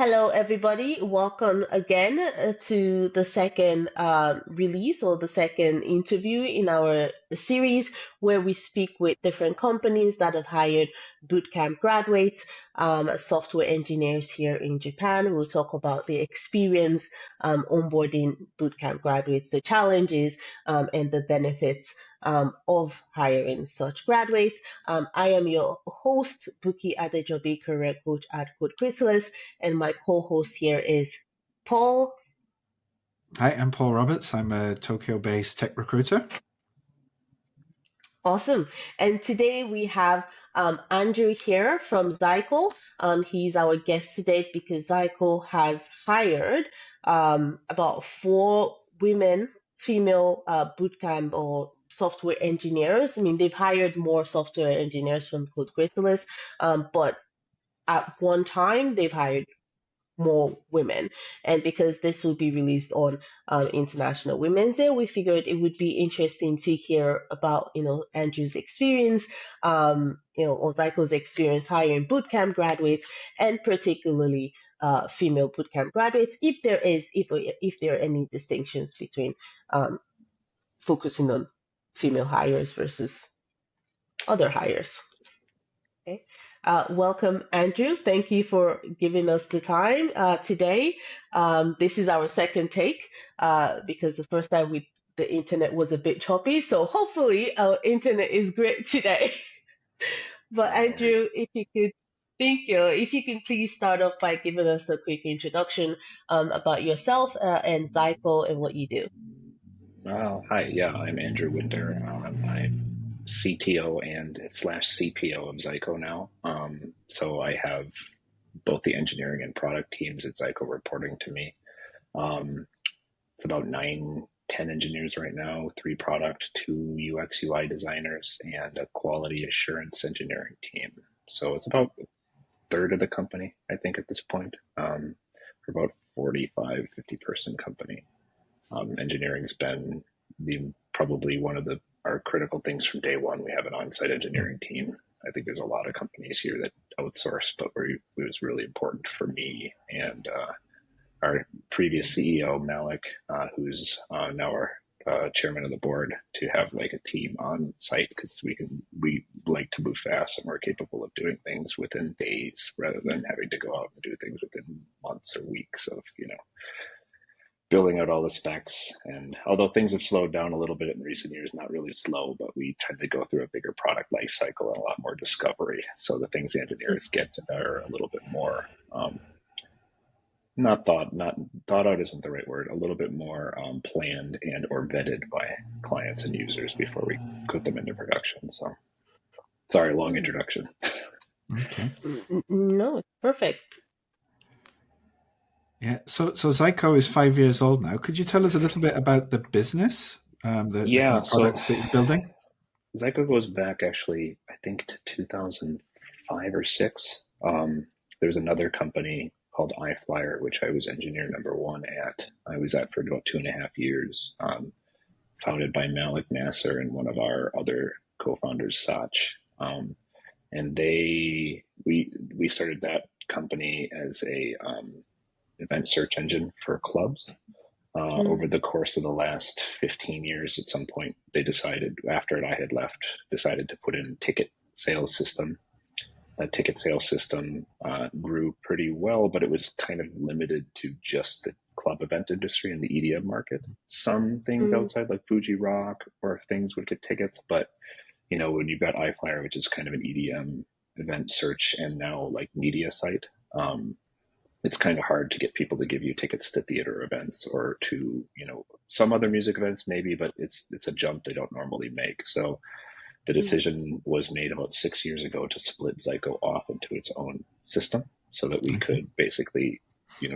Hello, everybody. Welcome again to the second release or the second interview in our series where we speak with different companies that have hired bootcamp graduates, software engineers here in Japan. We'll talk about the experience onboarding bootcamp graduates, the challenges, and the benefits of hiring such graduates. I am your host, Bukky Adejobi, career coach at Code Chrysalis, and my co-host here is Paul. Hi, I'm Paul Roberts. I'm a Tokyo-based tech recruiter. Awesome. And today we have Andrew here from Zaiko. He's our guest today because Zaiko has hired about four women, female bootcamp or software engineers. I mean, they've hired more software engineers from Code Chrysalis, but at one time they've hired more women. And because this will be released on International Women's Day, we figured it would be interesting to hear about, Andrew's experience, or Zaiko's experience hiring bootcamp graduates, and particularly female bootcamp graduates, if there are any distinctions between focusing on female hires versus other hires. Okay. Welcome, Andrew. Thank you for giving us the time today. This is our second take because the first time the internet was a bit choppy. So hopefully our internet is great today. But Andrew, if you can please start off by giving us a quick introduction about yourself and Zycle and what you do. Hi, yeah, I'm Andrew Winter. I'm CTO and slash CPO of Zaiko now. So I have both the engineering and product teams at Zaiko reporting to me. It's about 9, 10 engineers right now, 3 product, 2 UX UI designers, and a quality assurance engineering team. So it's about a third of the company, I think, at this point. For about 45, 50 person company. Engineering's been probably one of our critical things from day one. We have an on-site engineering team. I think there's a lot of companies here that outsource, but it was really important for me and our previous CEO, Malik, who's now our chairman of the board, to have like a team on site because we like to move fast and we're capable of doing things within days rather than having to go out and do things within months or weeks of, building out all the specs. And although things have slowed down a little bit in recent years, not really slow, but we tend to go through a bigger product life cycle and a lot more discovery. So the things the engineers get are a little bit more, not thought out isn't the right word, a little bit more planned and or vetted by clients and users before we put them into production. So sorry, long introduction. Okay. No, it's perfect. Yeah. So Zaiko is 5 years old now. Could you tell us a little bit about the business, the kind of products that you're building? Zaiko goes back actually, I think, to 2005 or 6. There's another company called iFlyer, which I was engineer number 1 at. I was at for about 2.5 years, founded by Malik Nasser and one of our other co-founders, Sach. And we started that company as a event search engine for clubs. Over the course of the last 15 years, at some point, they decided, after I had left, to put in a ticket sales system. That ticket sales system grew pretty well, but it was kind of limited to just the club event industry and the EDM market. Some things outside, like Fuji Rock or things, would get tickets, but when you've got iFlyer, which is kind of an EDM event search and now like media site, it's kind of hard to get people to give you tickets to theater events or to, some other music events maybe, but it's a jump they don't normally make. So the decision was made about 6 years ago to split Zaiko off into its own system so that we could basically,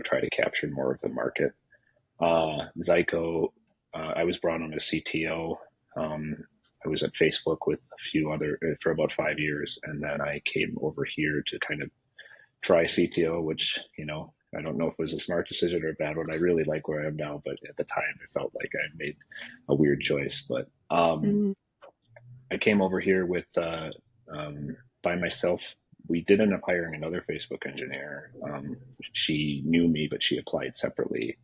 try to capture more of the market. Zaiko, I was brought on as CTO. I was at Facebook with a few other for about 5 years, and then I came over here to kind of try CTO, which, I don't know if it was a smart decision or a bad one. I really like where I am now, but at the time it felt like I made a weird choice. But I came over here with by myself we did end up hiring another Facebook engineer. She knew me, but she applied separately.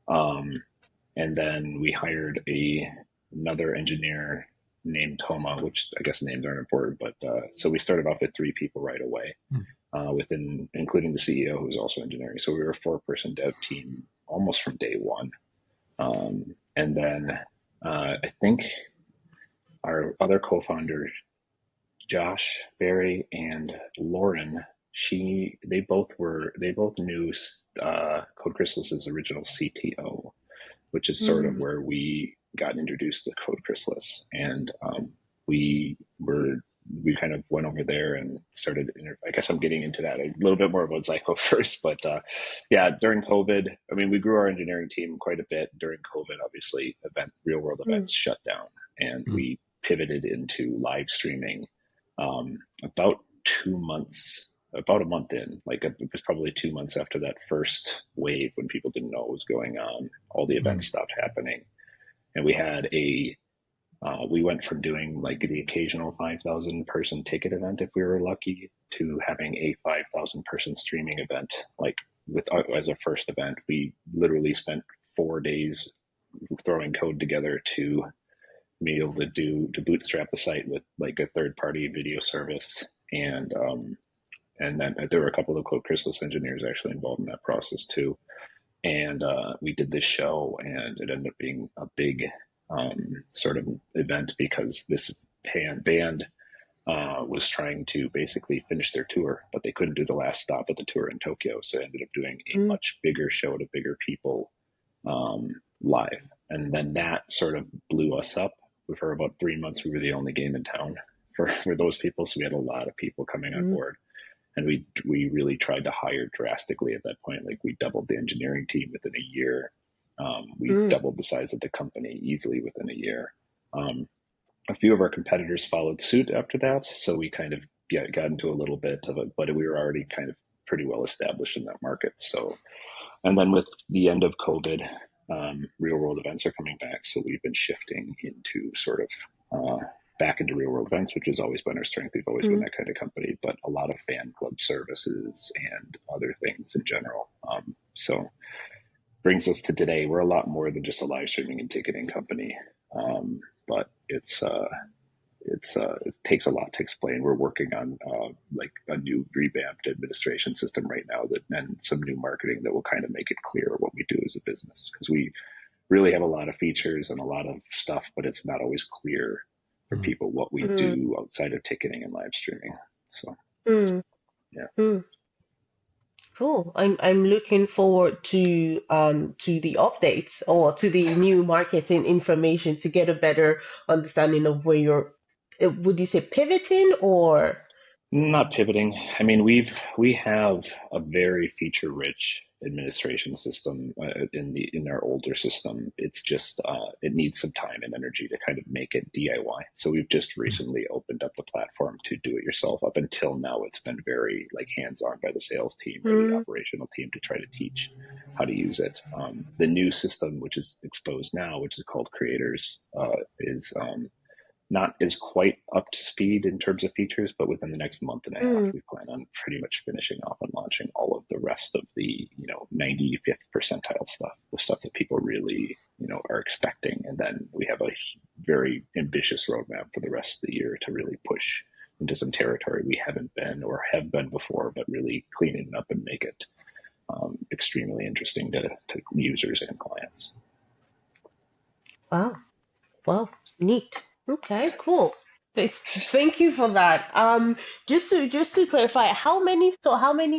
And then we hired another engineer named Toma, which I guess names aren't important, but so we started off with 3 people right away, including the CEO, who's also engineering. So we were a 4-person dev team almost from day one. And then I think our other co-founder, Josh, Barry, and Lauren, they both knew Code Chrysalis' original CTO, which is sort of where we got introduced to Code Chrysalis. And we kind of went over there and started, I guess I'm getting into that a little bit more about Zaiko first, but yeah, during COVID, I mean, we grew our engineering team quite a bit during COVID. Obviously, real world events shut down, and we pivoted into live streaming about a month in. Like, it was probably 2 months after that first wave when people didn't know what was going on. All the events stopped happening, and we went from doing like the occasional 5,000 person ticket event if we were lucky to having a 5,000 person streaming event. Like, as a first event, we literally spent 4 days throwing code together to be able to bootstrap the site with like a third-party video service. And then there were a couple of Code Chrysalis engineers actually involved in that process too. And we did this show, and it ended up being a big sort of event because this band was trying to basically finish their tour, but they couldn't do the last stop at the tour in Tokyo. So they ended up doing a much bigger show to bigger people live. And then that sort of blew us up. For about 3 months, we were the only game in town for those people. So we had a lot of people coming on board. And we really tried to hire drastically at that point. Like, we doubled the engineering team within a year. We doubled the size of the company easily within a year. A few of our competitors followed suit after that. So we kind of got into a little bit of it, but we were already kind of pretty well established in that market. So, and then with the end of COVID, real world events are coming back. So we've been shifting into sort of back into real world events, which has always been our strength. We've always been that kind of company, but a lot of fan club services and other things in general. So brings us to today. We're a lot more than just a live streaming and ticketing company, but it takes a lot to explain. We're working on like a new revamped administration system right now, and some new marketing that will kind of make it clear what we do as a business, because we really have a lot of features and a lot of stuff, but it's not always clear for people what we do outside of ticketing and live streaming. So yeah. Cool. I'm looking forward to the updates or to the new marketing information to get a better understanding of where you're. Would you say pivoting or? Not pivoting. I mean, we have a very feature-rich administration system in our older system. It's just it needs some time and energy to kind of make it DIY. So we've just recently opened up the platform to do it yourself. Up until now, it's been very like hands-on by the sales team or the operational team to try to teach how to use it. The new system, which is exposed now, which is called Creators, is not is quite up to speed in terms of features, but within the next month and a half, we plan on pretty much finishing off and launching all of the rest of the 95th percentile stuff, the stuff that people really are expecting. And then we have a very ambitious roadmap for the rest of the year to really push into some territory we haven't been or have been before, but really cleaning it up and make it extremely interesting to users and clients. Wow, neat. Okay, cool. Thank you for that. Just to clarify, how many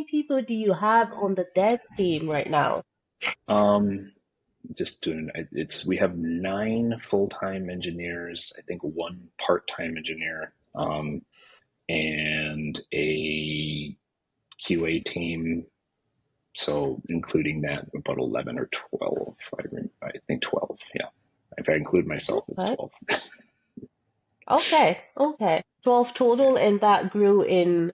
people do you have on the dev team right now? We have 9 full-time engineers, I think 1 part-time engineer, and a QA team. So including that, about 11 or 12. I think 12. Yeah. If I include myself, it's 12. Okay. 12 total, and that grew in.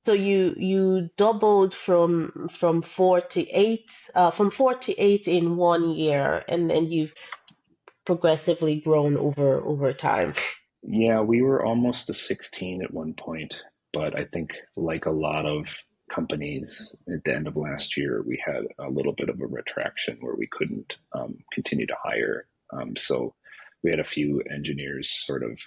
So you doubled from 4 to 8, from 4 to 8 in 1 year, and then you've progressively grown over time. Yeah, we were almost to 16 at one point. But I think like a lot of companies at the end of last year, we had a little bit of a retraction where we couldn't continue to hire. So we had a few engineers sort of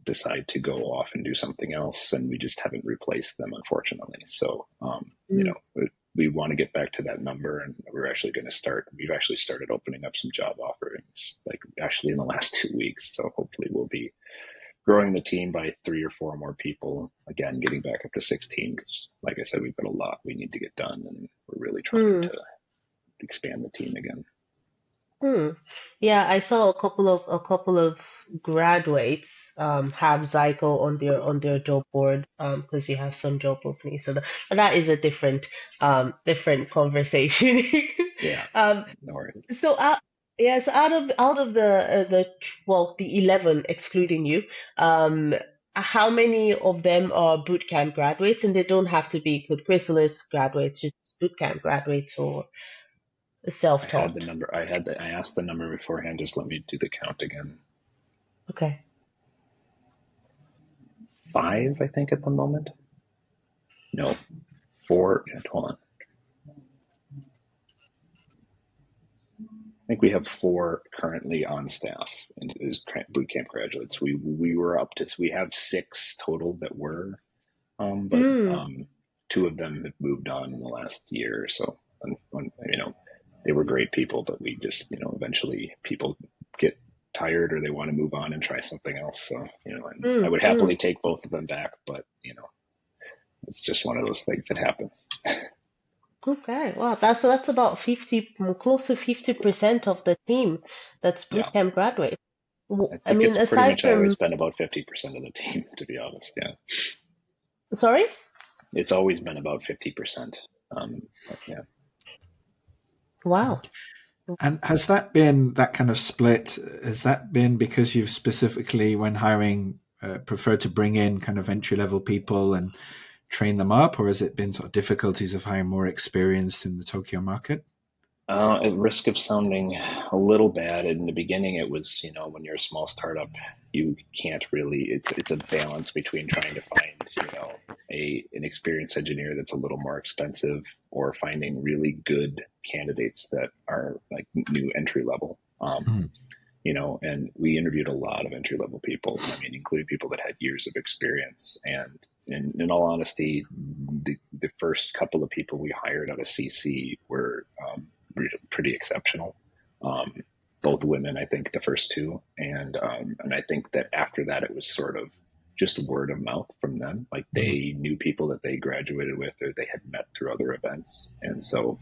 decide to go off and do something else, and we just haven't replaced them, unfortunately. So, you know, we want to get back to that number, and we've actually started opening up some job offerings, like actually in the last 2 weeks. So hopefully we'll be growing the team by 3 or 4 more people, again, getting back up to 16, because like I said, we've got a lot we need to get done, and we're really trying to expand the team again. Yeah, I saw a couple of graduates have Zaiko on their job board because you have some job openings. So that is a different conversation. Yeah, Um, no worries. so yes, out of the 11 excluding you, how many of them are bootcamp graduates? And they don't have to be Code Chrysalis graduates, just bootcamp graduates or I had the self-taught. number. I asked the number beforehand. Just let me do the count again. Okay. 5, I think, at the moment. No, 4. Hold on. I think we have 4 currently on staff and as bootcamp graduates. We were up to, so we have 6 total that were, but Mm, 2 of them have moved on in the last year or so. And you know, they were great people, but we just, you know, eventually people get tired or they want to move on and try something else. So, you know, and I would happily take both of them back, but you know, it's just one of those things that happens. Okay. Well, that's about 50, close to 50% of the team that's Yeah. bootcamp graduate. I I think mean, it's pretty aside much always from, been about 50% of the team, to be honest. Yeah. sorry? It's always been about 50%. Yeah. Wow. And has that been that kind of split? Has that been because you've specifically, when hiring, preferred to bring in kind of entry level people and train them up, or has it been sort of difficulties of hiring more experienced in the Tokyo market? At risk of sounding a little bad, in the beginning, it was, you know, when you're a small startup, you can't really. It's a balance between trying to find, you know, an experienced engineer that's a little more expensive, or finding really good candidates that are like new entry level. You know, and we interviewed a lot of entry level people. I mean, including people that had years of experience. And in all honesty, the first couple of people we hired out of CC were pretty exceptional. Um, Both women, I think, the first 2, and I think that after that, it was sort of just word of mouth from them. Like they knew people that they graduated with or they had met through other events, and so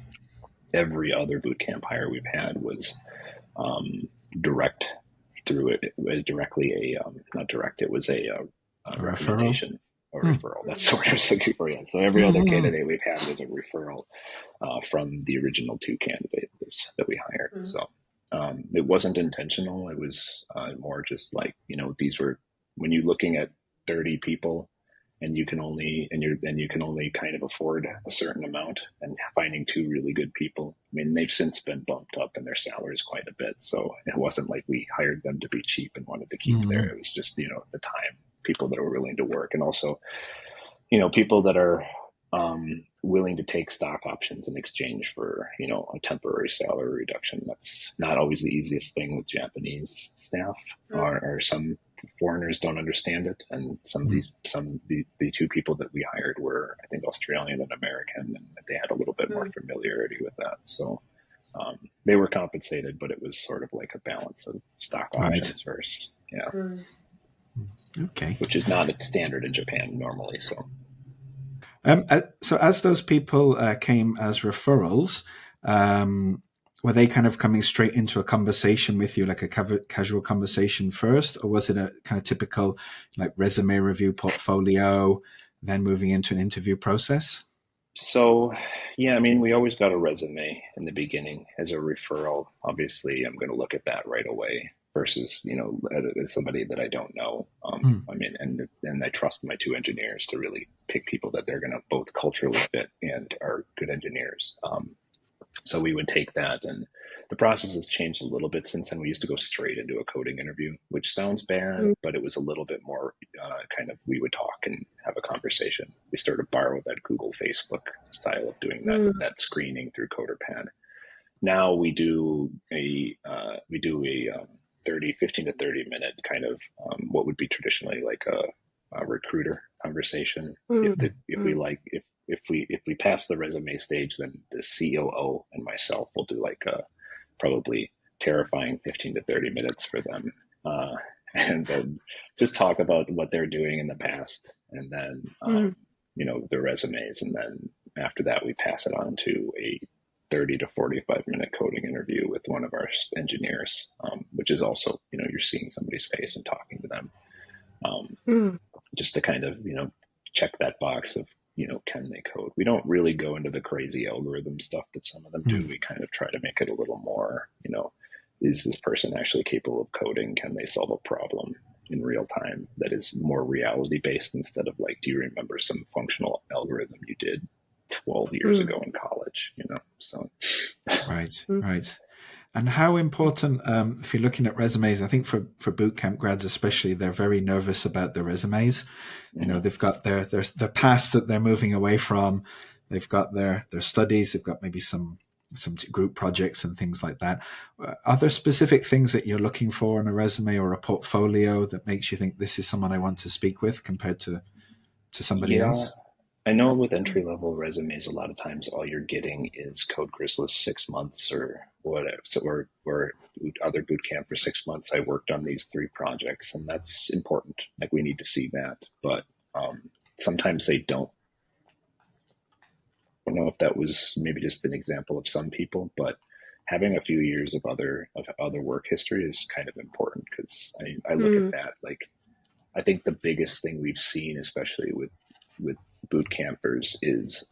every other bootcamp hire we've had was direct through it. It was directly not direct. It was a Referral? recommendation or referral. That's what I was looking for. Yeah. So every other candidate we've had was a referral from the original 2 candidates that we hired. So it wasn't intentional. It was more just like, you know, these were, when you're looking at 30 people and you can only kind of afford a certain amount, and finding 2 really good people. I mean, they've since been bumped up in their salaries quite a bit. So it wasn't like we hired them to be cheap and wanted to keep there. It was just, you know, at the time, people that were willing to work, and also, you know, people that are willing to take stock options in exchange for, you know, a temporary salary reduction. That's not always the easiest thing with Japanese staff, or some foreigners don't understand it. And the 2 people that we hired were, I think, Australian and American, and they had a little bit more familiarity with that. So they were compensated, but it was sort of like a balance of stock options versus, yeah. Okay. Which is not standard in Japan normally. So. So as those people came as referrals, were they kind of coming straight into a conversation with you, like a casual conversation first, or was it a kind of typical like resume review, portfolio, then moving into an interview process? So, yeah, I mean, we always got a resume in the beginning as a referral. Obviously, I'm going to look at that right away versus, you know, as somebody that I don't know. I mean, and I trust my 2 engineers to really pick people that they're going to both culturally fit and are good engineers. So we would take that, and the process has changed a little bit since then. We used to go straight into a coding interview, which sounds bad, but it was a little bit more kind of, we would talk and have a conversation. We started to borrow that Google, Facebook style of doing that screening through CoderPad. Now we do a 15 to 30 minute kind of what would be traditionally like a recruiter conversation. If we pass the resume stage, then the COO and myself will do like a probably terrifying 15 to 30 minutes for them, and then just talk about what they're doing in the past, and then the resumes, and then after that we pass it on to a 30 to 45-minute coding interview with one of our engineers, which is also, you're seeing somebody's face and talking to them, just to kind of, check that box of, can they code? We don't really go into the crazy algorithm stuff that some of them do. We kind of try to make it a little more, is this person actually capable of coding? Can they solve a problem in real time that is more reality based, instead of like, do you remember some functional algorithm you did 12 years ago in college, so. Right. And how important, if you're looking at resumes, I think for bootcamp grads especially, they're very nervous about their resumes. They've got their past that they're moving away from. They've got their studies. They've got maybe some group projects and things like that. Are there specific things that you're looking for in a resume or a portfolio that makes you think this is someone I want to speak with compared to somebody else? I know with entry-level resumes, a lot of times all you're getting is Code Chrysalis 6 months or whatever, or other bootcamp for 6 months. I worked on these 3 projects, and that's important. Like, we need to see that, but sometimes they don't. I don't know if that was maybe just an example of some people, but having a few years of other work history is kind of important, because I look at that, like, I think the biggest thing we've seen, especially with boot campers, is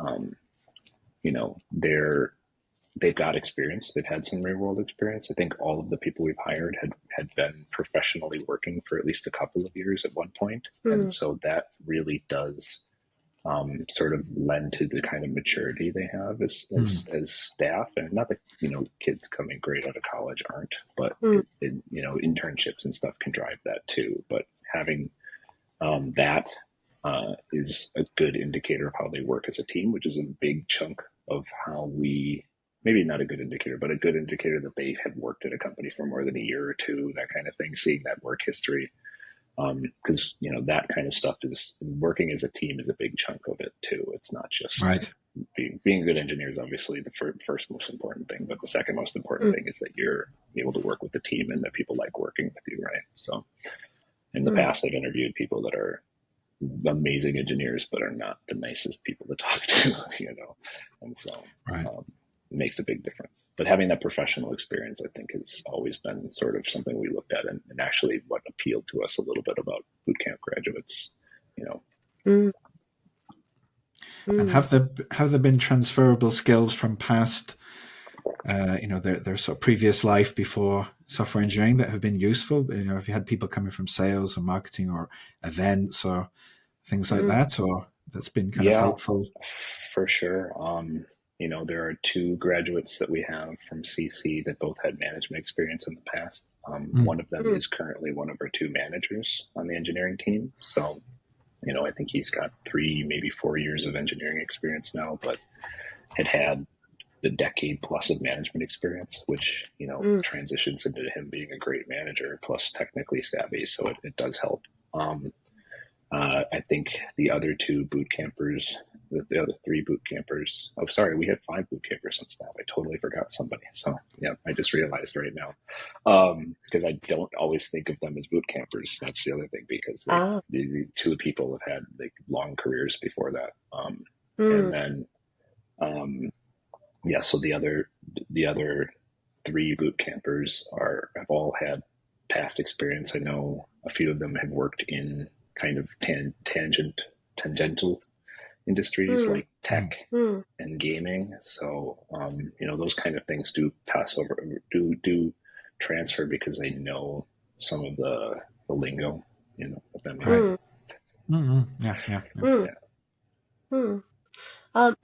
they've got experience, they've had some real world experience. I think all of the people we've hired had been professionally working for at least a couple of years at one point, and so that really does sort of lend to the kind of maturity they have as staff. And not that kids coming great out of college aren't, but internships and stuff can drive that too. But having that is a good indicator of how they work as a team, which is a big chunk of how we, maybe not a good indicator, but a good indicator that they have worked at a company for more than a year or two, that kind of thing, seeing that work history. Because, that kind of stuff is, working as a team is a big chunk of it too. It's not just being a good engineer is obviously the first most important thing, but the second most important thing is that you're able to work with the team and that people like working with you, right? So in the past, I've interviewed people that are amazing engineers, but are not the nicest people to talk to, and so it makes a big difference. But having that professional experience, I think, has always been sort of something we looked at, and actually what appealed to us a little bit about bootcamp graduates, And have there been transferable skills from past, their sort of previous life before software engineering that have been useful? Have you had people coming from sales or marketing or events or things like that, or that's been kind of helpful? For sure. There are 2 graduates that we have from CC that both had management experience in the past. One of them is currently one of our 2 managers on the engineering team. So, I think he's got 3, maybe 4 years of engineering experience now, but had a decade plus of management experience, which, transitions into him being a great manager plus technically savvy. So it does help. I think the other 2 boot campers, the other 3 boot campers. Oh, sorry, we had 5 boot campers on staff. I totally forgot somebody. So yeah, I just realized right now, because I don't always think of them as boot campers. That's the other thing, because the 2 people have had like long careers before that, and then so the other 3 boot campers have all had past experience. I know a few of them have worked in kind of tangential industries like tech and gaming. So, those kind of things do pass over, do transfer, because they know some of the lingo, if that makes sense. Yeah.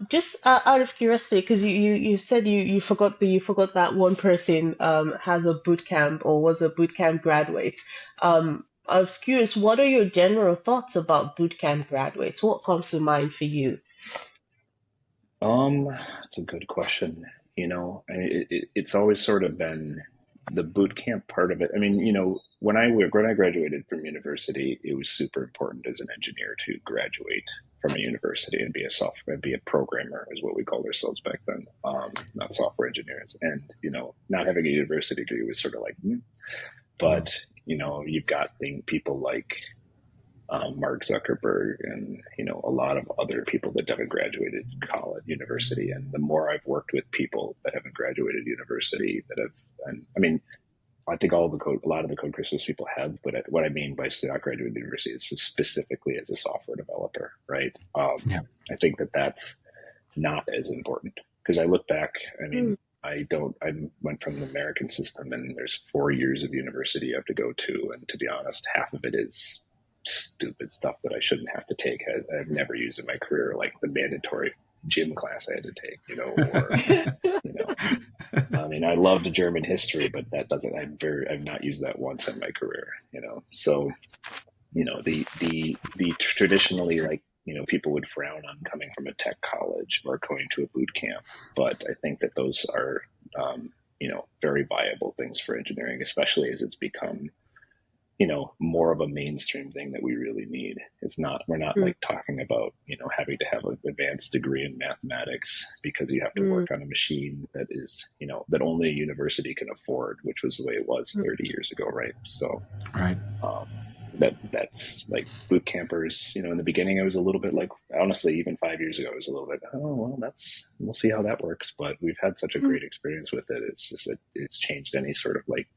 Just out of curiosity, because you said you forgot you forgot that one person has a boot camp or was a boot camp graduate. I was curious, what are your general thoughts about boot camp graduates? What comes to mind for you? That's a good question. It's always sort of been the boot camp part of it. I mean, when I graduated from university, it was super important as an engineer to graduate from a university and be a programmer is what we called ourselves back then. Not software engineers. And, not having a university degree was sort of like, but, you've got people like Mark Zuckerberg and a lot of other people that haven't graduated college, university, and the more I've worked with people that haven't graduated university that have, and I mean, I think a lot of the Code Chrysalis people have, but what I mean by not graduated university is specifically as a software developer, right? Yeah. I think that that's not as important because I look back. I mean, Mm, I went from the American system, and there's 4 years of university you have to go to, and to be honest, half of it is stupid stuff that I shouldn't have to take. I've never used in my career, like the mandatory gym class I had to take, or you know, I mean, I loved German history, but that doesn't. I've not used that once in my career, So, the traditionally, like, people would frown on coming from a tech college or going to a boot camp, but I think that those are, very viable things for engineering, especially as it's become more of a mainstream thing that we really need. We're not mm, like talking about, having to have an advanced degree in mathematics because you have to mm, work on a machine that is, that only a university can afford, which was the way it was mm, 30 years ago. Right. So, Right. um, that's like boot campers, in the beginning, I was a little bit like, honestly, even 5 years ago, I was a little bit, oh, well, we'll see how that works. But we've had such a mm, great experience with it. It's just that it's changed any sort of like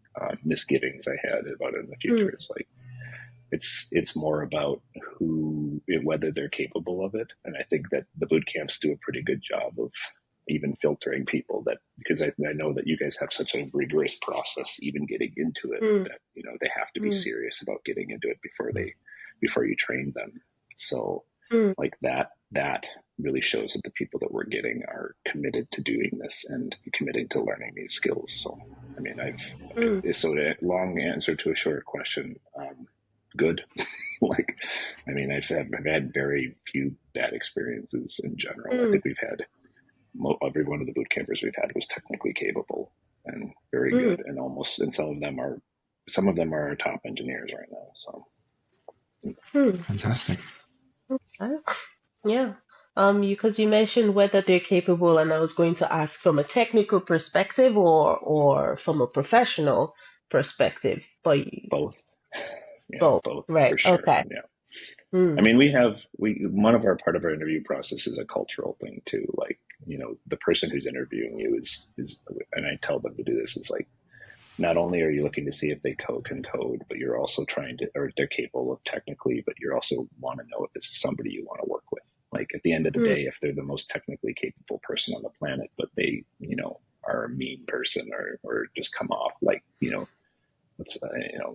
misgivings I had about it in the mm, future. It's like, it's more about whether they're capable of it. And I think that the boot camps do a pretty good job of even filtering people that, because I know that you guys have such a rigorous process even getting into it, mm, that they have to be mm, serious about getting into it before you train them. So mm, like that really shows that the people that we're getting are committed to doing this and committing to learning these skills. So I mean, mm, so a long answer to a short question. Good. Like, I mean, I've had very few bad experiences in general. I mm, think we've had every one of the boot campers we've had was technically capable and very mm, good, and some of them are our top engineers right now. So mm. Fantastic. Okay. Yeah. Because you mentioned whether they're capable, and I was going to ask from a technical perspective or from a professional perspective, but both, yeah, both. both Right. for sure. Okay. Yeah. I Mm, mean, one of our part of our interview process is a cultural thing too. Like, the person who's interviewing you is, and I tell them to do this, is like, not only are you looking to see if they can code, but you're also or they're capable of technically, but you also want to know if this is somebody you want to work with. Like, at the end of the mm, day, if they're the most technically capable person on the planet, but they, are a mean person, or just come off like,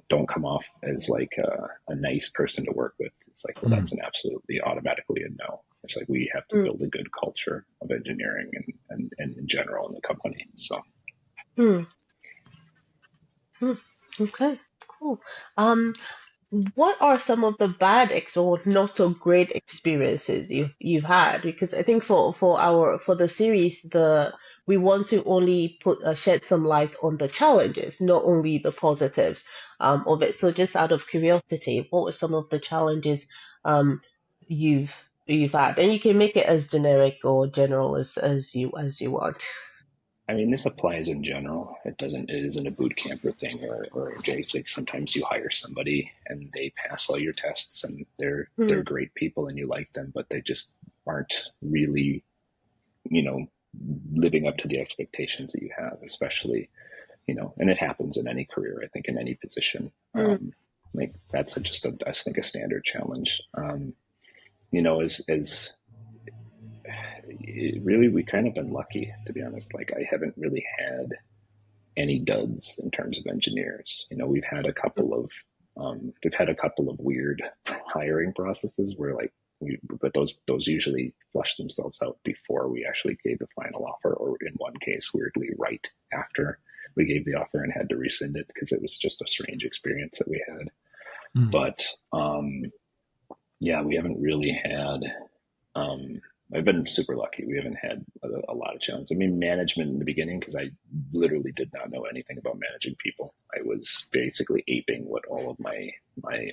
don't come off as like a nice person to work with. It's like, well, Mm. that's an absolutely automatically a no. It's like, we have to mm, build a good culture of engineering and in general in the company. So, mm, mm. Okay. Cool. Um, What are some of the bad or not so great experiences you've had? Because I think for the series, we want to only shed some light on the challenges, not only the positives of it. So just out of curiosity, what were some of the challenges um you've you've had? And you can make it as generic or general as you want. I mean, this applies in general. It isn't a boot camper thing or a JSIG. Sometimes you hire somebody and they pass all your tests and they're Hmm, great people and you like them, but they just aren't really, you know, living up to the expectations that you have, especially, and it happens in any career, I think, in any position. hmm, Like, that's I think, a standard challenge. As really, we kind of been lucky, to be honest. Like, I haven't really had any duds in terms of engineers. We've had a couple of weird hiring processes where, like, but those usually flush themselves out before we actually gave the final offer, or in one case, weirdly, right after we gave the offer and had to rescind it because it was just a strange experience that we had. Mm. But yeah, we haven't really had. I've been super lucky. We haven't had a lot of challenges. I mean, management in the beginning, because I literally did not know anything about managing people. I was basically aping what all of my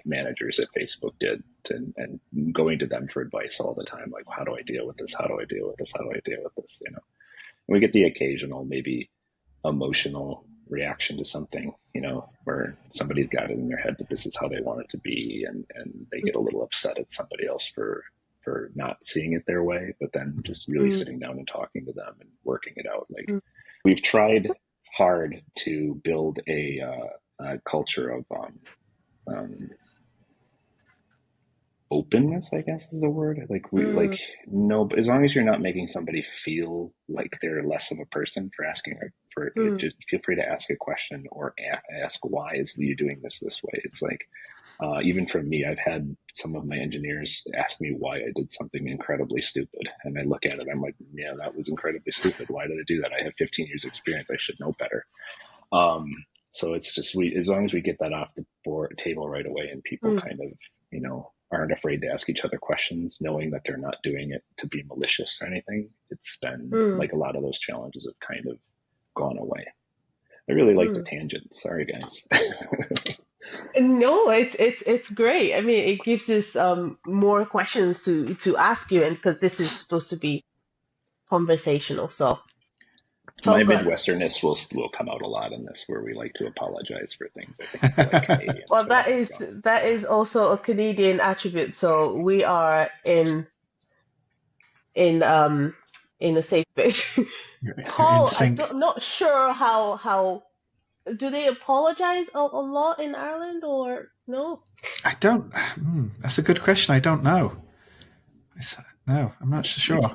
managers at Facebook did, and going to them for advice all the time. Like, how do I deal with this? How do I deal with this? How do I deal with this? And we get the occasional, maybe emotional reaction to something, where somebody's got it in their head that this is how they want it to be, and they get a little upset at somebody else for not seeing it their way, but then just really sitting down and talking to them and working it out. Like, we've tried hard to build a culture of openness, I guess is the word. Like, no, as long as you're not making somebody feel like they're less of a person for asking, just feel free to ask a question or ask why is you doing this way. It's like, even for me, I've had some of my engineers ask me why I did something incredibly stupid. And I look at it, I'm like, yeah, that was incredibly stupid. Why did I do that? I have 15 years experience. I should know better. So it's just, as long as we get that off the table right away, and people kind of, aren't afraid to ask each other questions, knowing that they're not doing it to be malicious or anything. It's been like a lot of those challenges have kind of gone away. I really like the tangent. Sorry, guys. No, it's great. I mean, it gives us more questions to ask you, and because this is supposed to be conversational, so it's all My good. Midwesternness will come out a lot in this, where we like to apologize for things. I think like Canadians. Well, that is also a Canadian attribute. So we are in a safe space. Paul, sync. I'm not sure how do they apologize a lot in Ireland or no? I don't. That's a good question. I don't know. No, I'm not sure. It's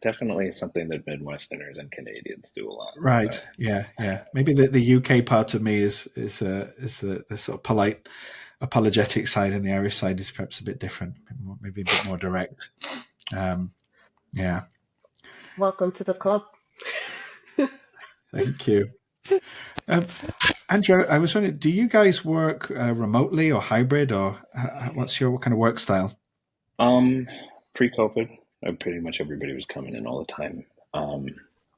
definitely something that Midwesterners and Canadians do a lot. Right. Yeah. Maybe the UK part of me is the sort of polite, apologetic side, and the Irish side is perhaps a bit different, maybe a bit more direct. Yeah. Welcome to the club. Thank you. Andrew, I was wondering, do you guys work remotely or hybrid, or what kind of work style? Pre-COVID, pretty much everybody was coming in all the time.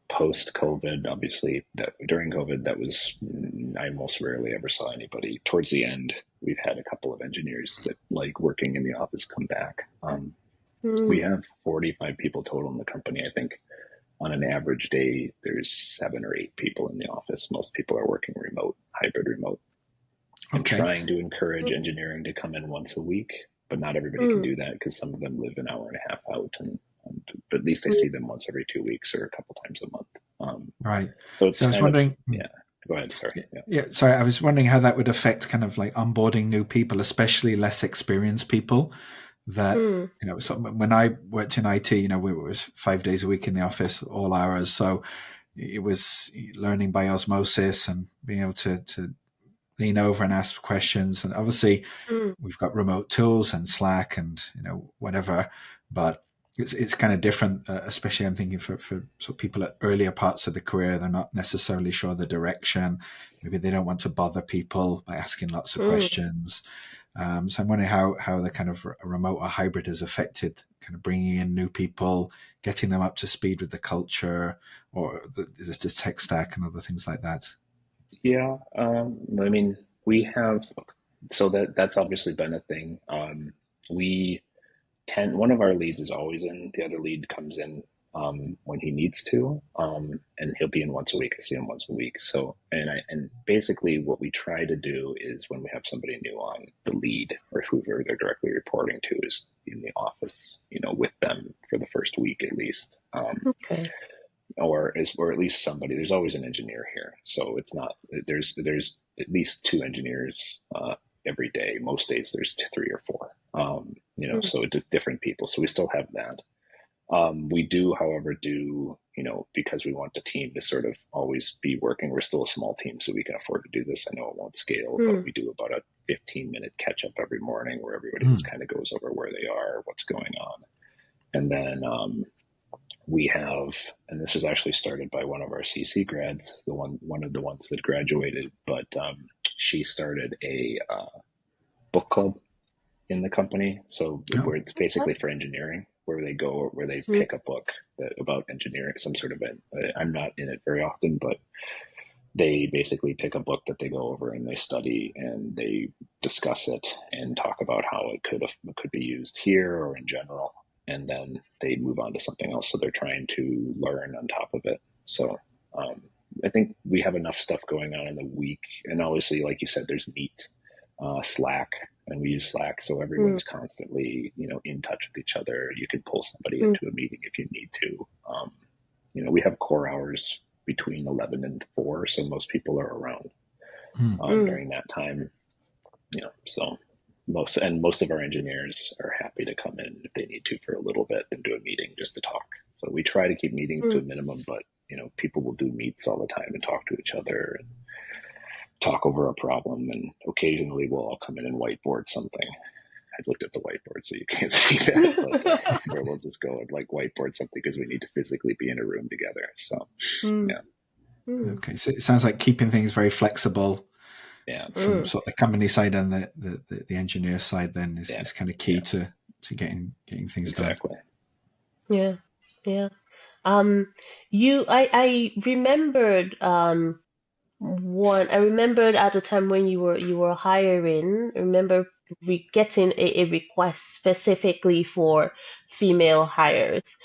Post-COVID, obviously, during COVID, I most rarely ever saw anybody. Towards the end, we've had a couple of engineers that like working in the office come back. We have 45 people total in the company. I think on an average day, there's 7 or 8 people in the office. Most people are working remote, hybrid remote. I'm trying to encourage engineering to come in once a week, but not everybody can do that because some of them live an hour and a half out, but at least I see them once every 2 weeks or a couple times a month. Right. So it's I was wondering. Go ahead. Sorry. Sorry. I was wondering how that would affect kind of like onboarding new people, especially less experienced people. That so when I worked in IT, it was 5 days a week in the office, all hours. So it was learning by osmosis and being able to lean over and ask questions. And obviously, we've got remote tools and Slack and whatever, but it's kind of different. Especially, I'm thinking for sort of people at earlier parts of the career, they're not necessarily sure the direction. Maybe they don't want to bother people by asking lots of questions. So I'm wondering how the kind of remote or hybrid has affected kind of bringing in new people, getting them up to speed with the culture or the tech stack and other things like that. Yeah, I mean, we have, so that's obviously been a thing. One of our leads is always in, the other lead comes in when he needs to, and he'll be in once a week. I see him once a week. So, and basically what we try to do is when we have somebody new on, the lead or whoever they're directly reporting to is in the office, with them for the first week at least. Or at least somebody. There's always an engineer here, so it's not. There's at least 2 engineers every day. Most days there's 3 or 4. So it's different people. So we still have that. We do, however, because we want the team to sort of always be working. We're still a small team, so we can afford to do this. I know it won't scale, but we do about a 15-minute catch up every morning where everybody just kind of goes over where they are, what's going on. And then we have, and this was actually started by one of our CC grads, one of the ones that graduated, but she started a book club in the company. So where it's basically for engineering, where they go, where they pick a book about engineering, some sort of I'm not in it very often, but they basically pick a book that they go over and they study and they discuss it and talk about how it could be used here or in general. And then they move on to something else. So they're trying to learn on top of it. So I think we have enough stuff going on in the week. And obviously, like you said, there's Meet, Slack, and we use Slack. So everyone's constantly, in touch with each other. You can pull somebody into a meeting if you need to. We have core hours between 11 and 4. So most people are around during that time, so most of our engineers are happy to come in if they need to for a little bit and do a meeting just to talk. So we try to keep meetings to a minimum, but people will do meets all the time and talk to each other and talk over a problem. And occasionally we'll all come in and whiteboard something. I looked at the whiteboard so you can't see that, but where we'll just go and whiteboard something because we need to physically be in a room together. So yeah. Okay, so it sounds like keeping things very flexible. Yeah. From sort of the company side and the engineer side then is kind of key to getting things done. Exactly. Yeah. I remembered I remembered at the time when you were hiring. I remember getting a request specifically for female hires.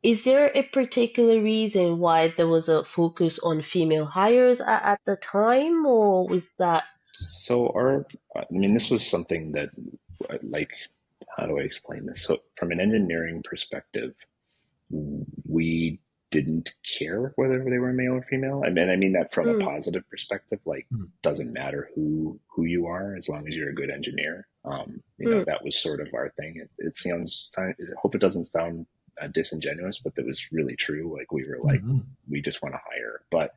Is there a particular reason why there was a focus on female hires at the time, or was that? So this was something that, like, how do I explain this? So from an engineering perspective, we didn't care whether they were male or female. I mean that from a positive perspective, doesn't matter who you are as long as you're a good engineer. That was sort of our thing. It sounds, I hope it doesn't sound disingenuous, but that was really true. Like we were like, we just want to hire, but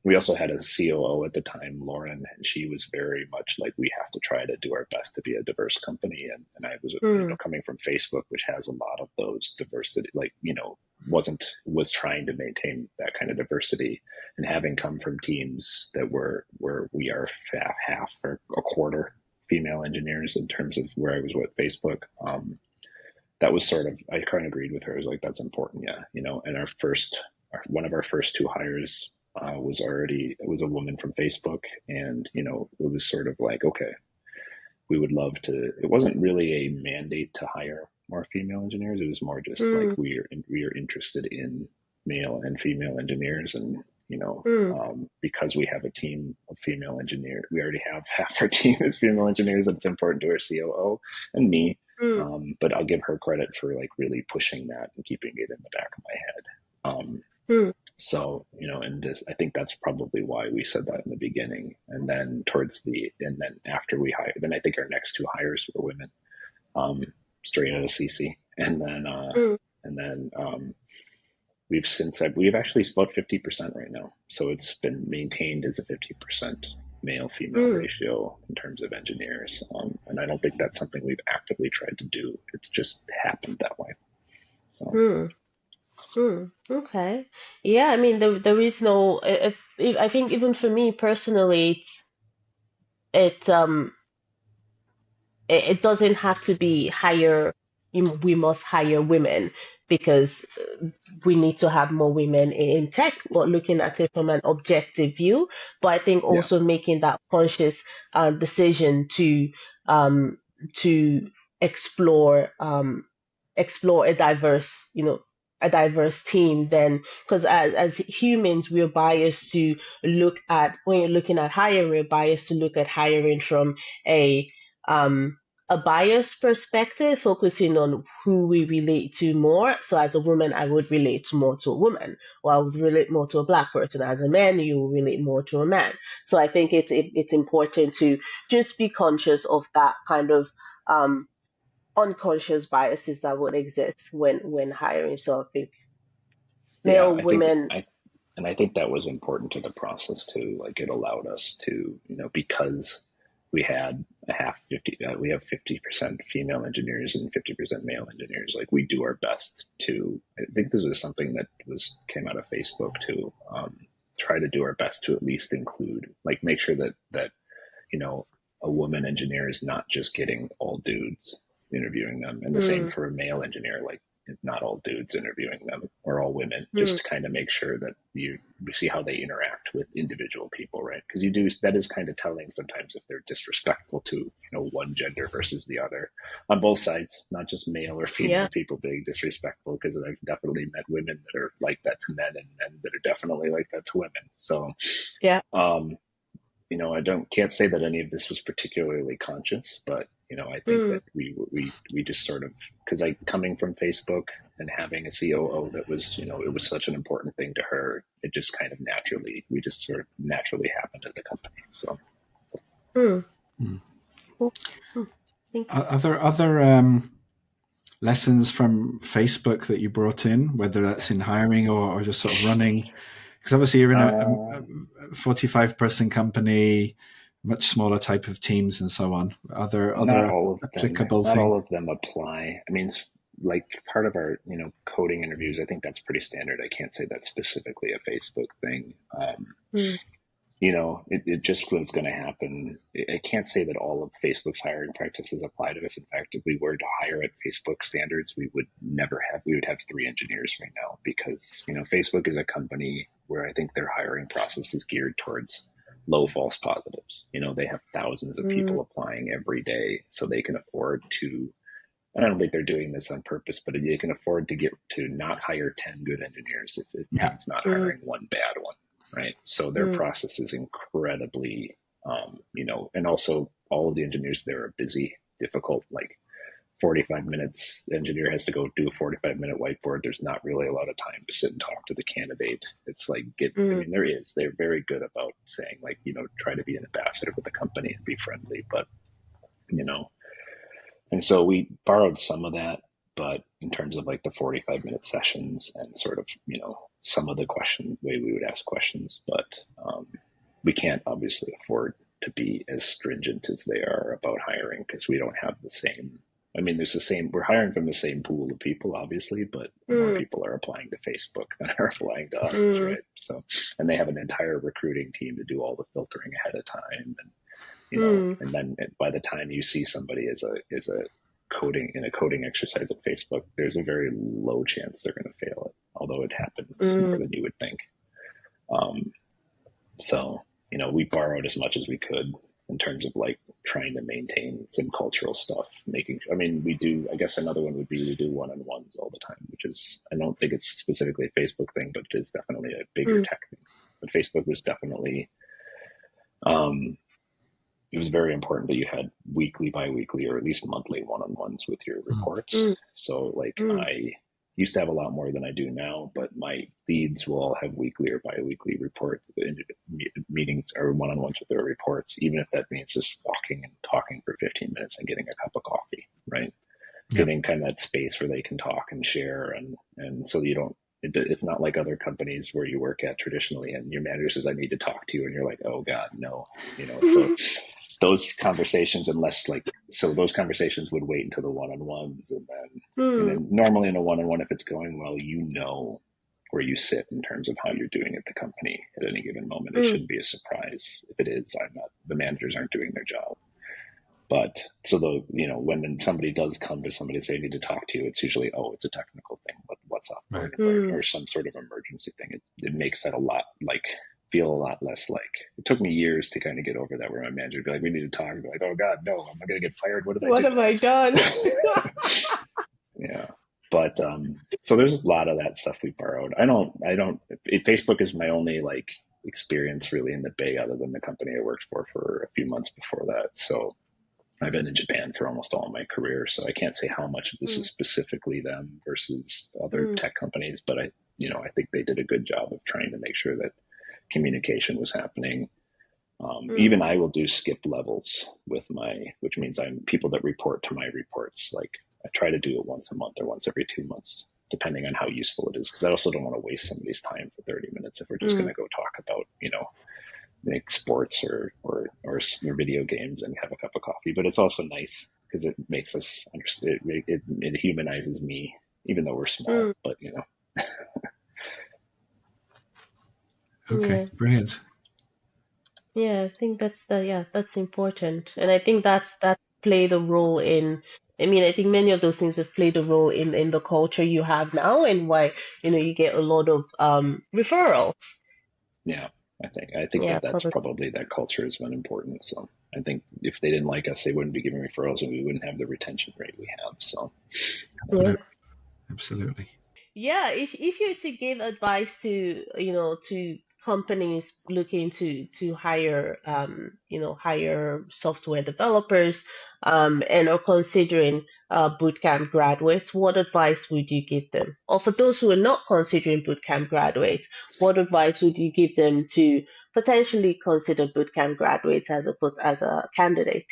we also had a COO at the time, Lauren, and she was very much like, we have to try to do our best to be a diverse company. And I was, coming from Facebook, which has a lot of those diversity, was trying to maintain that kind of diversity, and having come from teams that where we are half or a quarter female engineers in terms of where I was with Facebook. That was sort of, I kind of agreed with her. I was like, that's important. Yeah. And one of our first two hires, it was a woman from Facebook, and it was sort of like, okay, we would love to. It wasn't really a mandate to hire more female engineers. It was more just like we are interested in male and female engineers, and because we have a team of female engineers, we already have half our team is female engineers. And it's important to our COO and me. But I'll give her credit for like really pushing that and keeping it in the back of my head. So, I think that's probably why we said that in the beginning. And then after we hired, then I think our next two hires were women, straight out of CC. And then we've actually about 50% right now. So it's been maintained as a 50% male female ratio in terms of engineers. And I don't think that's something we've actively tried to do. It's just happened that way. So. Okay. Yeah, I mean, there is no. I think even for me personally, it um it doesn't have to be hire. We must hire women because we need to have more women in tech. But looking at it from an objective view, but I think also making that conscious decision um to explore explore a diverse team, then because as humans we're biased to look at when you're looking at hiring, we're biased to look at hiring from a um a biased perspective, focusing on who we relate to more. So as a woman, I would relate more to a woman, or I would relate more to a black person. As a man, you will relate more to a man. So I think it's important to just be conscious of that kind of um unconscious biases that would exist when hiring. So I think Yeah, male, women. I think that was important to the process too. Like it allowed us to, because we had we have 50% female engineers and 50% male engineers. Like, we do our best to, I think this was something that came out of Facebook too. Try to do our best to at least include, like, make sure that a woman engineer is not just getting all dudes interviewing them, and the same for a male engineer. Like, not all dudes interviewing them or all women, just to kind of make sure that we see how they interact with individual people, right? Because that is kind of telling sometimes if they're disrespectful to one gender versus the other, on both sides, not just male or female people being disrespectful. Because I've definitely met women that are like that to men, and men that are definitely like that to women. So I can't say that any of this was particularly conscious, but I think that we just sort of, because coming from Facebook and having a COO that was, it was such an important thing to her, it just kind of we just sort of naturally happened at the company. So. Are there other lessons from Facebook that you brought in, whether that's in hiring or just sort of running? Because obviously you're in a 45-person company, much smaller type of teams and so on. Are there other applicable things? Not all of them apply. I mean, like, part of our, coding interviews, I think that's pretty standard. I can't say that's specifically a Facebook thing. It just was going to happen. I can't say that all of Facebook's hiring practices apply to us. In fact, if we were to hire at Facebook standards, we would have 3 engineers right now, because, Facebook is a company where I think their hiring process is geared towards low false positives. They have thousands of people applying every day, so they can afford to, I don't think they're doing this on purpose, but they can afford to not hire 10 good engineers if it means not hiring one bad one. Right. So their process is incredibly, and also all of the engineers there are busy, difficult, like 45 minutes. Engineer has to go do a 45-minute whiteboard. There's not really a lot of time to sit and talk to the candidate. It's like, they're very good about saying, like, try to be an ambassador with the company and be friendly, but, and so we borrowed some of that, but in terms of like the 45-minute sessions and sort of, some of the way we would ask questions, but we can't obviously afford to be as stringent as they are about hiring, because we don't have the same. I mean, we're hiring from the same pool of people, obviously, but more people are applying to Facebook than are applying to us, right? So, and they have an entire recruiting team to do all the filtering ahead of time, and and then by the time you see somebody as a coding exercise at Facebook, there's a very low chance they're going to fail it, although it happens more than you would think. So, we borrowed as much as we could in terms of like trying to maintain some cultural stuff, we do, I guess another one would be, we do one-on-ones all the time, which is, I don't think it's specifically a Facebook thing, but it's definitely a bigger tech thing. But Facebook was definitely, it was very important that you had weekly, bi-weekly, or at least monthly one-on-ones with your reports. So like I used to have a lot more than I do now, but my leads will all have weekly or bi-weekly meetings or one-on-ones with their reports, even if that means just walking and talking for 15 minutes and getting a cup of coffee, right? Yep. Getting kind of that space where they can talk and share, and so you don't, it's not like other companies where you work at traditionally and your manager says, I need to talk to you. And you're like, oh God, no, so those conversations, those conversations would wait until the one-on-ones. And then normally in a one-on-one, if it's going well, where you sit in terms of how you're doing at the company at any given moment. It shouldn't be a surprise. If it is, the managers aren't doing their job. But so when somebody does come to somebody and say, I need to talk to you, it's usually, it's a technical thing. What's up? Right. Or some sort of emergency thing. It makes that feel a lot less like, it took me years to kind of get over that, where my manager would be like, we need to talk. I'd be like, oh God, no, I'm not going to get fired. What have I done? Yeah. But, so there's a lot of that stuff we borrowed. Facebook is my only experience really in the Bay, other than the company I worked for a few months before that. So I've been in Japan for almost all my career, so I can't say how much of this is specifically them versus other tech companies, but I think they did a good job of trying to make sure that communication was happening. Even I will do skip levels which means I'm people that report to my reports. Like I try to do it once a month or once every 2 months, depending on how useful it is. Because I also don't want to waste somebody's time for 30 minutes if we're just going to go talk about, like sports or video games and have a cup of coffee. But it's also nice because it makes us understand. It humanizes me, even though we're small. Mm, But Okay, yeah. brilliant. Yeah, I think that's important. And I think that played a role in, I mean, I think many of those things have played a role in the culture you have now and why, you get a lot of referrals. yeah, I think Yeah, that's probably. probably that culture has been important. So I think if they didn't like us, they wouldn't be giving referrals, and we wouldn't have the retention rate we have. So Yeah. Absolutely. Absolutely. Yeah, if you were to give advice to, to companies looking to hire, hire software developers, and are considering bootcamp graduates, what advice would you give them? Or for those who are not considering bootcamp graduates, what advice would you give them to potentially consider bootcamp graduates as a candidate?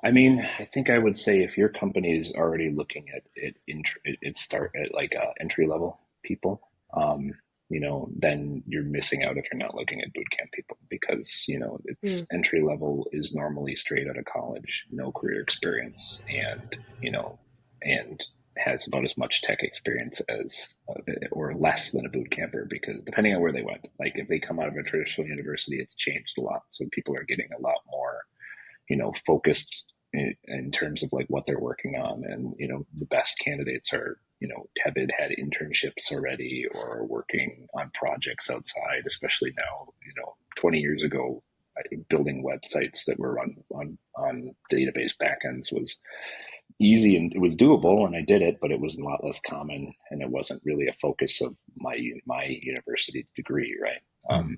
I mean, I think I would say if your company is already looking at it start at like entry level people, then you're missing out if you're not looking at bootcamp people because Mm, it's entry level is normally straight out of college, no career experience, and and has about as much tech experience as or less than a boot camper because depending on where they went, like if they come out of a traditional university, it's changed a lot, so people are getting a lot more focused in terms of like what they're working on. And, the best candidates are, have had internships already or are working on projects outside, especially now, 20 years ago, building websites that were on database backends was easy and it was doable and I did it, but it was a lot less common and it wasn't really a focus of my university degree, right? Mm.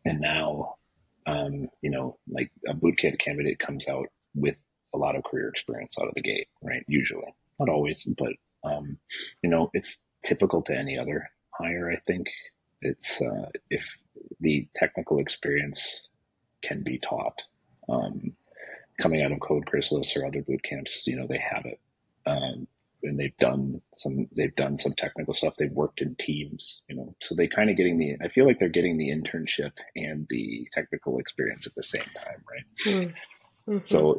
And now, like a bootcamp candidate comes out with a lot of career experience out of the gate, right? Usually, not always, but it's typical to any other hire. I think it's if the technical experience can be taught. Um, Coming out of Code Chrysalis or other boot camps, they have it. And they've done some technical stuff. They've worked in teams, so they kind of I feel like they're getting the internship and the technical experience at the same time, right? mm, mhm, So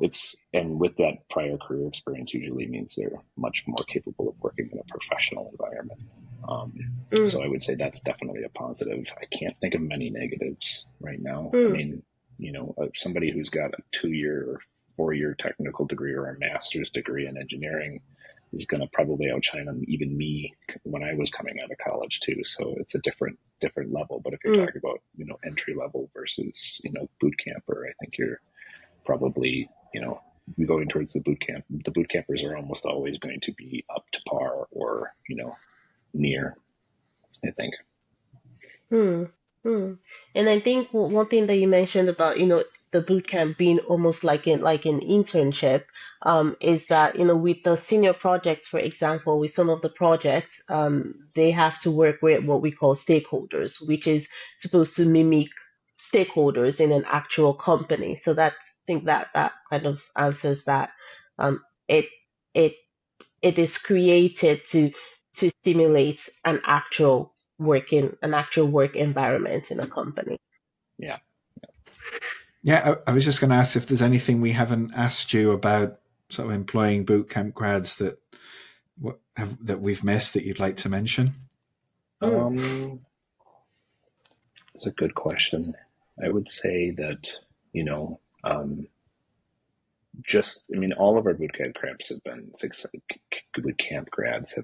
and with that prior career experience usually means they're much more capable of working in a professional environment. Um, mm, so I would say that's definitely a positive. I can't think of many negatives right now. I mm, mean, somebody who's got a 2 year or 4 year technical degree or a master's degree in engineering is going to probably outshine even me when I was coming out of college too. So it's a different level. But if you're mm. talking about entry level versus boot camper, I think you're probably going towards the boot camp. The boot campers are almost always going to be up to par or near. I think. Hmm. Hmm. And I think one thing that you mentioned about, the boot camp being almost like an internship, is that, with the senior projects, for example, with some of the projects, they have to work with what we call stakeholders, which is supposed to mimic stakeholders in an actual company. So I think that kind of answers that. It it it is created to stimulate an actual work environment in a company. Yeah. Yeah, I was just going to ask if there's anything we haven't asked you about sort of employing bootcamp grads that we've missed that you'd like to mention. Mm, It's a good question. I would say that you know, I mean, all of our boot camp grads have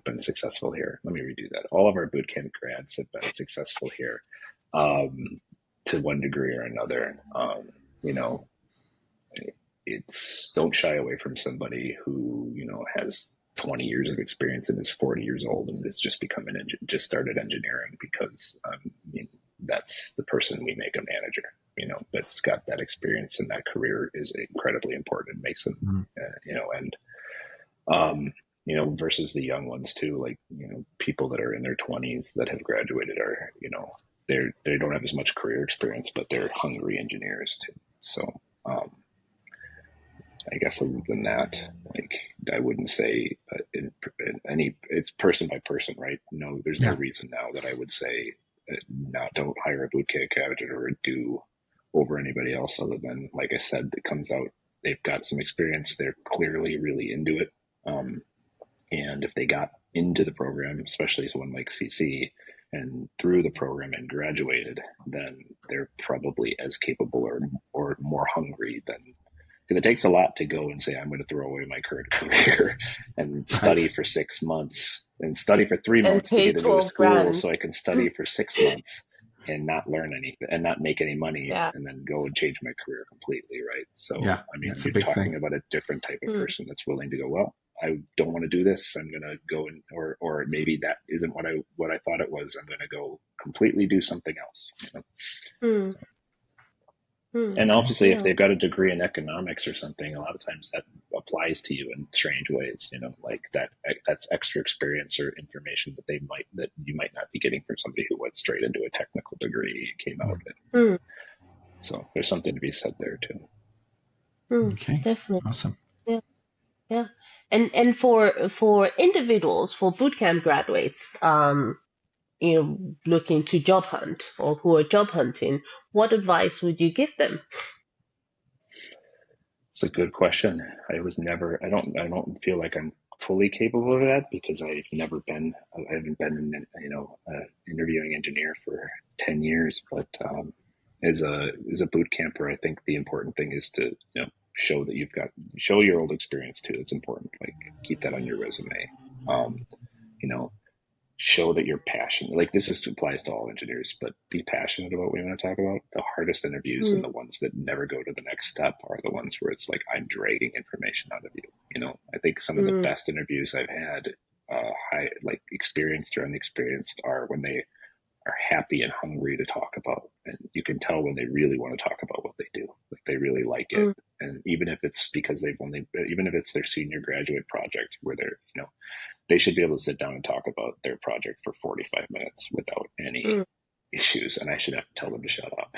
been successful here. Let me redo that. All of our boot camp grads have been successful here, um, to one degree or another. You know, it's don't shy away from somebody who has 20 years of experience and is 40 years old and has just just started engineering because I mean, that's the person we make a manager. That's got that experience and that career is incredibly important. It makes them, Mm. and versus the young ones too, like people that are in their 20s that have graduated are they don't have as much career experience, but they're hungry engineers too. So I guess other than that, like I wouldn't say in any. It's person by person, right? No, there's no Yeah. reason now that I would say not don't hire a bootcamp candidate or do over anybody else, other than, like I said, that comes out, they've got some experience, they're clearly really into it. And if they got into the program, especially someone like CC, and through the program and graduated, then they're probably as capable or more hungry than, because it takes a lot to go and say, I'm going to throw away my current career and study for 6 months and study for 3 And months to pay get into a 12 school grand. so I can study for 6 months and not learn anything and not make any money, Yeah. and then go and change my career completely, right? So, Yeah, I mean, it's a you're big talking thing. about a different type of person that's willing to go, well, I don't want to do this. I'm going to go and, or maybe that isn't what I thought it was. I'm going to go completely do something else. You know? Hmm. And Okay. obviously, if Yeah. they've got a degree in economics or something, a lot of times that applies to you in strange ways. You know, like that's extra experience or information that you might not be getting from somebody who went straight into a technical degree and came out of it. Hmm. So there's something to be said there too. Okay. Definitely. Awesome. Yeah. Yeah. And for individuals, for bootcamp graduates, looking to job hunt or who are job hunting, what advice would you give them? It's a good question. I don't feel like I'm fully capable of that because I haven't been an interviewing engineer for 10 years. But as a boot camper, I think the important thing is to, show that show your old experience too. It's important. Like, keep that on your resume. Um, you know, Show that you're passionate. Like, applies to all engineers, but be passionate about what you want to talk about. The hardest interviews Hmm. and the ones that never go to the next step are the ones where it's like, I'm dragging information out of you. I think some of the Hmm. best interviews I've had, like experienced or unexperienced, are when they are happy and hungry to talk about. And you can tell when they really want to talk about what they do, like they really like it. Hmm. And even if it's because even if it's their senior graduate project where they should be able to sit down and talk about their project for 45 minutes without any Hmm. issues, and I should have to tell them to shut up.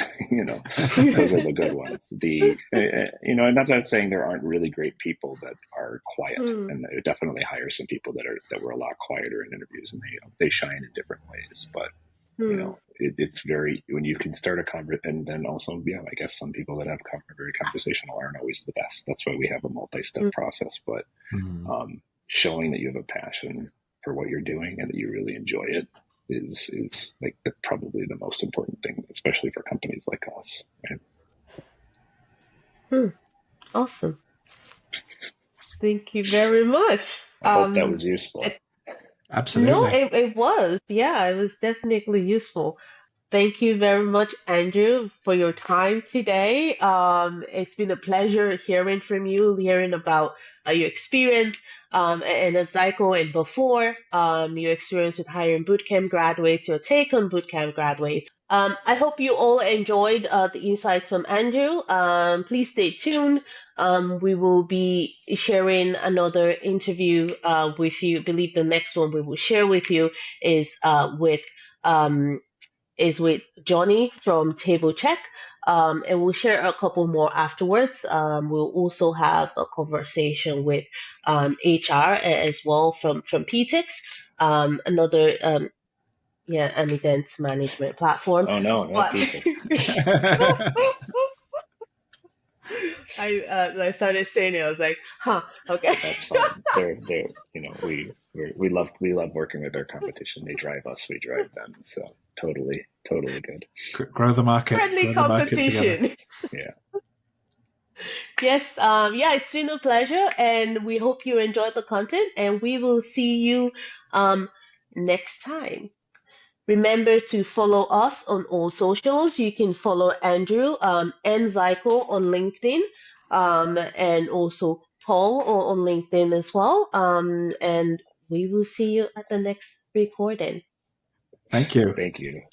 Those are the good ones. I'm not saying there aren't really great people that are quiet, Hmm. and they definitely hire some people that were a lot quieter in interviews, and they shine in different ways. But Hmm. it's very, when you can start a conversation, and then also, yeah, I guess some people that have very conversational aren't always the best. That's why we have a multi-step process. But showing that you have a passion for what you're doing and that you really enjoy it is like probably the most important thing, especially for companies like us. Right? Hmm. Awesome. Thank you very much. I hope that was useful. No, Absolutely. it was. Yeah, it was definitely useful. Thank you very much, Andrew, for your time today. It's been a pleasure hearing from you, hearing about your experience and at Zaiko and before, your experience with hiring bootcamp graduates, your take on bootcamp graduates. I hope you all enjoyed the insights from Andrew. Please stay tuned. We will be sharing another interview with you. I believe the next one we will share with you is um, with Johnny from Table Check. And we'll share a couple more afterwards. We'll also have a conversation with HR as well from PTIX, another an event management platform. Oh no, not But people. I started saying it. I was like, huh, okay. That's fine. We love working with our competition. They drive us, we drive them. So totally good. Grow the market. Friendly Grow the market together. competition. Yeah. Yes, it's been a pleasure, and we hope you enjoyed the content, and we will see you next time. Remember to follow us on all socials. You can follow Andrew and Zaiko on LinkedIn, and also Paul on LinkedIn as well. And we will see you at the next recording. Thank you. Thank you.